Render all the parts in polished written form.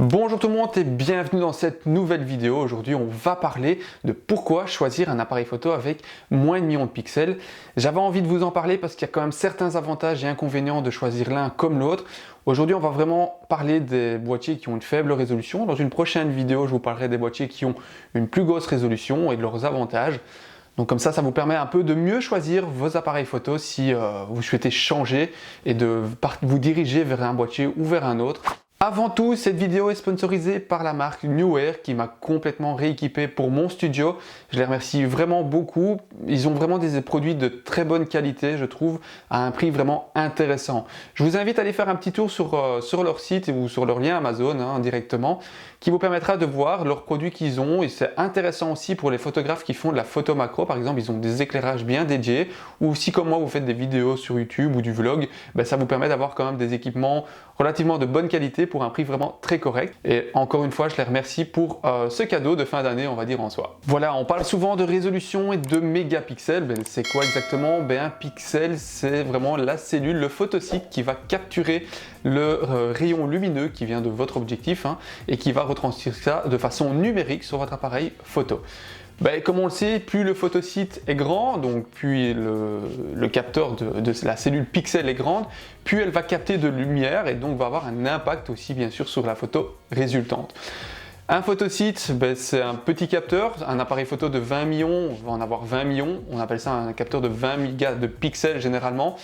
Bonjour tout le monde et bienvenue dans cette nouvelle vidéo. Aujourd'hui on va parler de pourquoi choisir un appareil photo avec moins de millions de pixels. J'avais envie de vous en parler parce qu'il y a quand même certains avantages et inconvénients de choisir l'un comme l'autre. Aujourd'hui on va vraiment parler des boîtiers qui ont une faible résolution. Dans une prochaine vidéo je vous parlerai des boîtiers qui ont une plus grosse résolution et de leurs avantages. Donc comme ça vous permet un peu de mieux choisir vos appareils photo si vous souhaitez changer et de vous diriger vers un boîtier ou vers un autre. Avant tout, cette vidéo est sponsorisée par la marque Neewer qui m'a complètement rééquipé pour mon studio. Je les remercie vraiment beaucoup. Ils ont vraiment des produits de très bonne qualité, je trouve, à un prix vraiment intéressant. Je vous invite à aller faire un petit tour sur leur site ou sur leur lien Amazon directement, qui vous permettra de voir leurs produits qu'ils ont. Et c'est intéressant aussi pour les photographes qui font de la photo macro. Par exemple, ils ont des éclairages bien dédiés. Ou si comme moi, vous faites des vidéos sur YouTube ou du vlog, ça vous permet d'avoir quand même des équipements relativement de bonne qualité pour un prix vraiment très correct. Et encore une fois, je les remercie pour ce cadeau de fin d'année, on va dire en soi. Voilà, on parle souvent de résolution et de mégapixels. C'est quoi exactement? Un pixel, c'est vraiment la cellule, le photosite qui va capturer le rayon lumineux qui vient de votre objectif et qui va retranscrire ça de façon numérique sur votre appareil photo. Comme on le sait, plus le photosite est grand, donc plus le capteur de la cellule pixel est grande, plus elle va capter de lumière et donc va avoir un impact aussi bien sûr sur la photo résultante. Un photosite, c'est un petit capteur, un appareil photo de 20 millions, on va en avoir 20 millions, on appelle ça un capteur de 20 mégas de pixels généralement.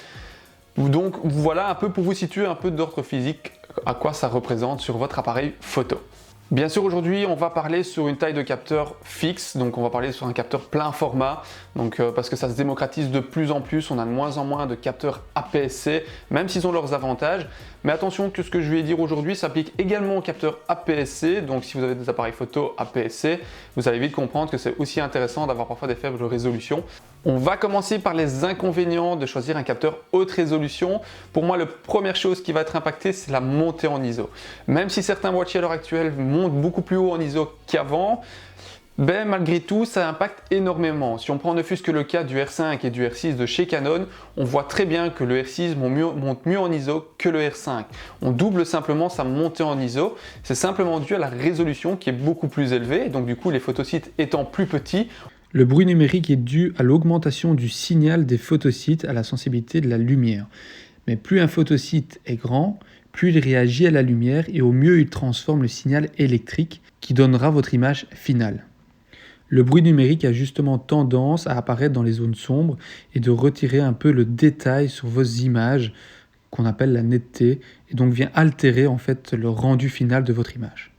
Donc voilà un peu pour vous situer un peu d'ordre physique à quoi ça représente sur votre appareil photo. Bien sûr, aujourd'hui, on va parler sur une taille de capteur fixe, donc on va parler sur un capteur plein format, parce que ça se démocratise de plus en plus, on a de moins en moins de capteurs APS-C, même s'ils ont leurs avantages. Mais attention que ce que je vais dire aujourd'hui s'applique également aux capteurs APS-C, donc si vous avez des appareils photo APS-C, vous allez vite comprendre que c'est aussi intéressant d'avoir parfois des faibles résolutions. On va commencer par les inconvénients de choisir un capteur haute résolution. Pour moi, la première chose qui va être impactée, c'est la montée en ISO. Même si certains boîtiers à l'heure actuelle montent beaucoup plus haut en ISO qu'avant, malgré tout, ça impacte énormément. Si on prend ne fût-ce que le cas du R5 et du R6 de chez Canon, on voit très bien que le R6 monte mieux en ISO que le R5. On double simplement sa montée en ISO. C'est simplement dû à la résolution qui est beaucoup plus élevée. Donc du coup, les photosites étant plus petits, le bruit numérique est dû à l'augmentation du signal des photosites à la sensibilité de la lumière. Mais plus un photosite est grand, plus il réagit à la lumière et au mieux il transforme le signal électrique qui donnera votre image finale. Le bruit numérique a justement tendance à apparaître dans les zones sombres et de retirer un peu le détail sur vos images qu'on appelle la netteté et donc vient altérer en fait le rendu final de votre image.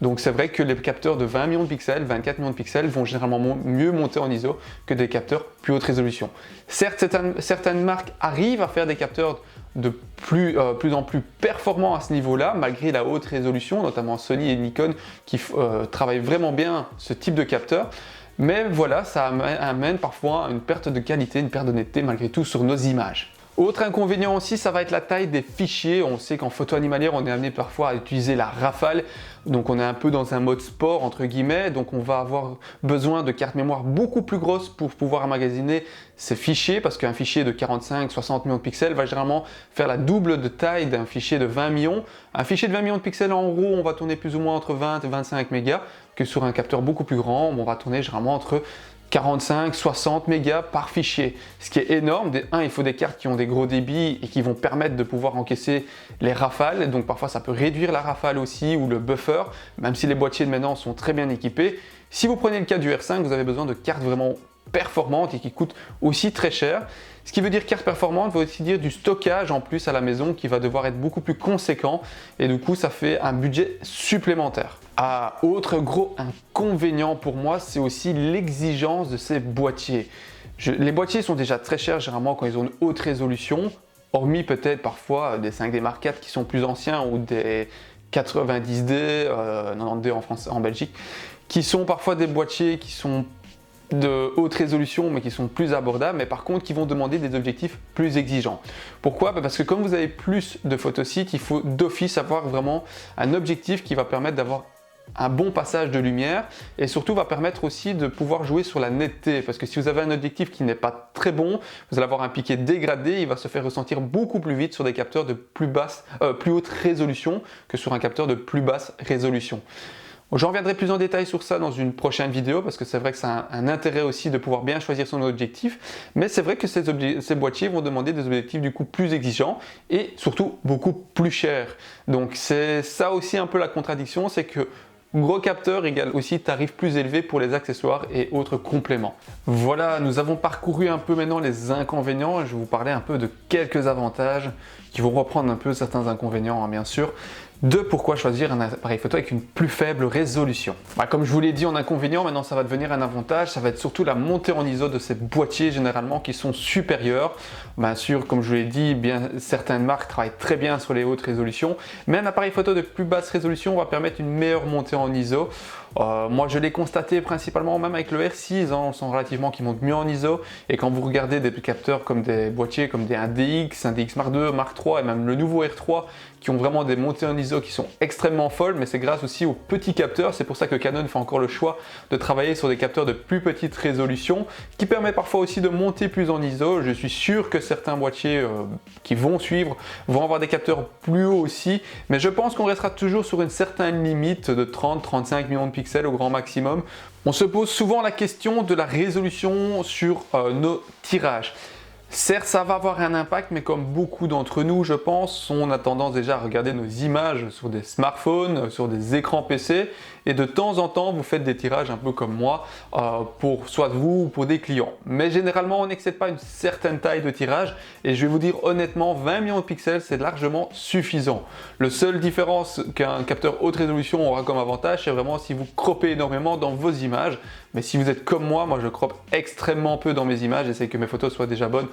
Donc c'est vrai que les capteurs de 20 millions de pixels, 24 millions de pixels vont généralement mieux monter en ISO que des capteurs plus haute résolution. Certes, certaines marques arrivent à faire des capteurs de plus en plus performants à ce niveau-là, malgré la haute résolution, notamment Sony et Nikon qui travaillent vraiment bien ce type de capteur. Mais voilà, ça amène parfois à une perte de qualité, une perte d'honnêteté malgré tout sur nos images. Autre inconvénient aussi, ça va être la taille des fichiers. On sait qu'en photo animalière, on est amené parfois à utiliser la rafale. Donc on est un peu dans un mode sport entre guillemets. Donc on va avoir besoin de cartes mémoire beaucoup plus grosses pour pouvoir emmagasiner ces fichiers. Parce qu'un fichier de 45-60 millions de pixels va généralement faire la double de taille d'un fichier de 20 millions. Un fichier de 20 millions de pixels en RAW, on va tourner plus ou moins entre 20 et 25 mégas. Que sur un capteur beaucoup plus grand, on va tourner généralement entre 45-60 mégas par fichier, ce qui est énorme. Il faut des cartes qui ont des gros débits et qui vont permettre de pouvoir encaisser les rafales, donc parfois ça peut réduire la rafale aussi ou le buffer, même si les boîtiers de maintenant sont très bien équipés. Si vous prenez le cas du R5, vous avez besoin de cartes vraiment performantes et qui coûtent aussi très cher. Ce qui veut dire carte performante veut aussi dire du stockage en plus à la maison qui va devoir être beaucoup plus conséquent et du coup ça fait un budget supplémentaire. Autre gros inconvénient pour moi, c'est aussi l'exigence de ces boîtiers. Les boîtiers sont déjà très chers généralement quand ils ont une haute résolution, hormis peut-être parfois des 5D Mark IV qui sont plus anciens ou des 90D, 90D en France, en Belgique, qui sont parfois des boîtiers qui sont de haute résolution mais qui sont plus abordables, mais par contre qui vont demander des objectifs plus exigeants. Pourquoi? Parce que comme vous avez plus de photosites, il faut d'office avoir vraiment un objectif qui va permettre d'avoir un bon passage de lumière et surtout va permettre aussi de pouvoir jouer sur la netteté, parce que si vous avez un objectif qui n'est pas très bon, vous allez avoir un piqué dégradé, il va se faire ressentir beaucoup plus vite sur des capteurs de plus haute résolution que sur un capteur de plus basse résolution. J'en reviendrai plus en détail sur ça dans une prochaine vidéo, parce que c'est vrai que ça a un intérêt aussi de pouvoir bien choisir son objectif, mais c'est vrai que ces boîtiers vont demander des objectifs du coup plus exigeants et surtout beaucoup plus chers. Donc c'est ça aussi un peu la contradiction, c'est que gros capteur égale aussi tarif plus élevé pour les accessoires et autres compléments. Voilà, nous avons parcouru un peu maintenant les inconvénients et je vais vous parler un peu de quelques avantages qui vont reprendre un peu certains inconvénients, hein, bien sûr, de pourquoi choisir un appareil photo avec une plus faible résolution. Comme je vous l'ai dit en inconvénient, maintenant ça va devenir un avantage, ça va être surtout la montée en ISO de ces boîtiers généralement qui sont supérieurs. Bien sûr, comme je vous l'ai dit, certaines marques travaillent très bien sur les hautes résolutions, mais un appareil photo de plus basse résolution va permettre une meilleure montée en ISO. Moi je l'ai constaté principalement même avec le R6, on sent relativement qu'il monte mieux en ISO, et quand vous regardez des capteurs comme des boîtiers comme un DX, un DX Mark II, Mark III et même le nouveau R3 qui ont vraiment des montées en ISO qui sont extrêmement folles, mais c'est grâce aussi aux petits capteurs. C'est pour ça que Canon fait encore le choix de travailler sur des capteurs de plus petite résolution qui permet parfois aussi de monter plus en ISO. Je suis sûr que certains boîtiers qui vont suivre vont avoir des capteurs plus hauts aussi, mais je pense qu'on restera toujours sur une certaine limite de 30-35 millions de pixels au grand maximum. On se pose souvent la question de la résolution sur nos tirages. Certes, ça va avoir un impact, mais comme beaucoup d'entre nous, je pense, on a tendance déjà à regarder nos images sur des smartphones, sur des écrans PC, et de temps en temps, vous faites des tirages un peu comme moi, pour soit vous ou pour des clients. Mais généralement, on n'excède pas une certaine taille de tirage, et je vais vous dire honnêtement, 20 millions de pixels, c'est largement suffisant. La seule différence qu'un capteur haute résolution aura comme avantage, c'est vraiment si vous croppez énormément dans vos images. Mais si vous êtes comme moi je croppe extrêmement peu dans mes images, j'essaie que mes photos soient déjà bonnes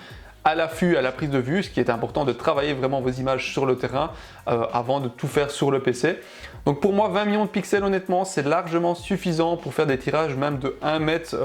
à l'affût, à la prise de vue, ce qui est important de travailler vraiment vos images sur le terrain avant de tout faire sur le PC. Donc pour moi, 20 millions de pixels, honnêtement, c'est largement suffisant pour faire des tirages même de 1 mètre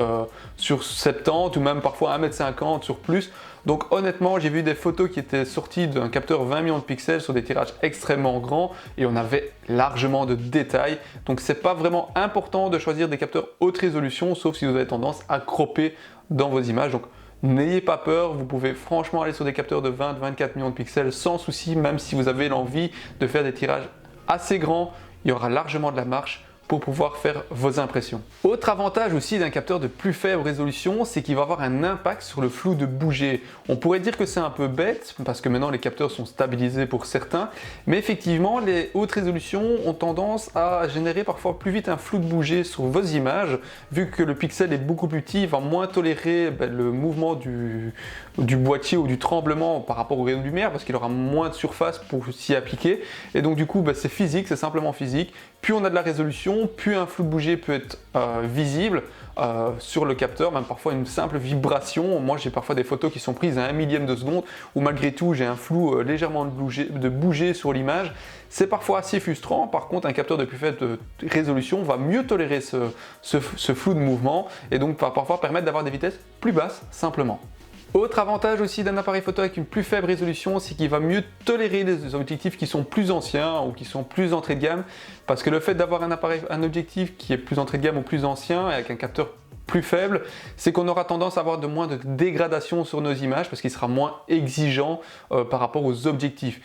sur 70 ou même parfois 1 mètre 50 sur plus. Donc honnêtement, j'ai vu des photos qui étaient sorties d'un capteur 20 millions de pixels sur des tirages extrêmement grands et on avait largement de détails. Donc c'est pas vraiment important de choisir des capteurs haute résolution, sauf si vous avez tendance à cropper dans vos images. Donc n'ayez pas peur, vous pouvez franchement aller sur des capteurs de 20-24 millions de pixels sans souci, même si vous avez l'envie de faire des tirages assez grands, il y aura largement de la marge pour pouvoir faire vos impressions. Autre avantage aussi d'un capteur de plus faible résolution, c'est qu'il va avoir un impact sur le flou de bouger. On pourrait dire que c'est un peu bête, parce que maintenant les capteurs sont stabilisés pour certains, mais effectivement les hautes résolutions ont tendance à générer parfois plus vite un flou de bouger sur vos images, vu que le pixel est beaucoup plus petit, il va moins tolérer le mouvement du boîtier ou du tremblement par rapport au rayon de lumière, parce qu'il aura moins de surface pour s'y appliquer, et donc du coup c'est physique, c'est simplement physique. Plus on a de la résolution, plus un flou de bouger peut être visible sur le capteur, même parfois une simple vibration. Moi j'ai parfois des photos qui sont prises à 1 millième de seconde où malgré tout j'ai un flou légèrement de bouger sur l'image. C'est parfois assez frustrant. Par contre un capteur de plus faible résolution va mieux tolérer ce flou de mouvement et donc va parfois permettre d'avoir des vitesses plus basses simplement. Autre avantage aussi d'un appareil photo avec une plus faible résolution, c'est qu'il va mieux tolérer les objectifs qui sont plus anciens ou qui sont plus entrée de gamme, parce que le fait d'avoir un objectif qui est plus entrée de gamme ou plus ancien et avec un capteur plus faible, c'est qu'on aura tendance à avoir moins de dégradation sur nos images parce qu'il sera moins exigeant par rapport aux objectifs.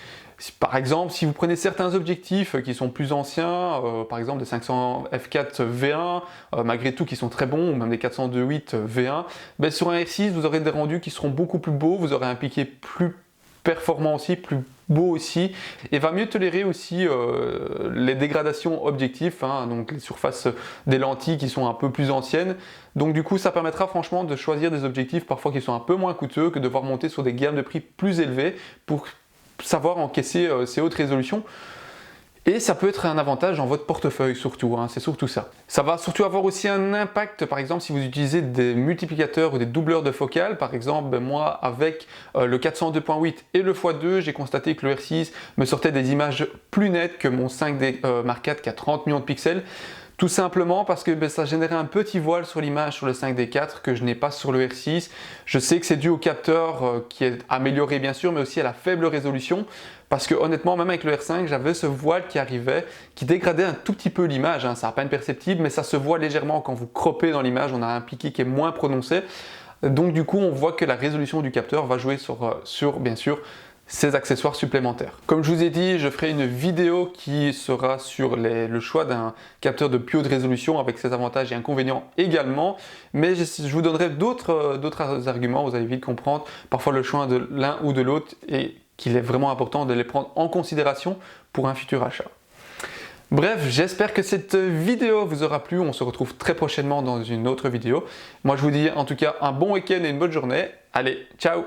Par exemple, si vous prenez certains objectifs qui sont plus anciens, par exemple des 500 f4 V1, malgré tout qui sont très bons, ou même des 402.8 V1, sur un R6 vous aurez des rendus qui seront beaucoup plus beaux, vous aurez un piqué plus performant aussi, plus beau aussi, et va mieux tolérer aussi les dégradations objectifs, donc les surfaces des lentilles qui sont un peu plus anciennes. Donc du coup ça permettra franchement de choisir des objectifs parfois qui sont un peu moins coûteux, que de devoir monter sur des gammes de prix plus élevées pour savoir encaisser ces hautes résolutions. Et ça peut être un avantage dans votre portefeuille surtout, c'est surtout ça. Ça va surtout avoir aussi un impact, par exemple si vous utilisez des multiplicateurs ou des doubleurs de focale. Par exemple, moi avec le 402.8 et le x2, j'ai constaté que le R6 me sortait des images plus nettes que mon 5D Mark IV qui a 30 millions de pixels. Tout simplement parce que ça générait un petit voile sur l'image sur le 5D4 que je n'ai pas sur le R6. Je sais que c'est dû au capteur qui est amélioré bien sûr, mais aussi à la faible résolution. parce que honnêtement, même avec le R5, j'avais ce voile qui arrivait, qui dégradait un tout petit peu l'image, hein. Ça n'a pas une perceptible, mais ça se voit légèrement quand vous croppez dans l'image, on a un piqué qui est moins prononcé. Donc du coup, on voit que la résolution du capteur va jouer sur bien sûr, ces accessoires supplémentaires. Comme je vous ai dit, je ferai une vidéo qui sera sur le choix d'un capteur de plus haute résolution avec ses avantages et inconvénients également, mais je vous donnerai d'autres arguments, vous allez vite comprendre parfois le choix de l'un ou de l'autre et qu'il est vraiment important de les prendre en considération pour un futur achat. Bref, j'espère que cette vidéo vous aura plu, on se retrouve très prochainement dans une autre vidéo. Moi je vous dis en tout cas un bon week-end et une bonne journée. Allez, ciao!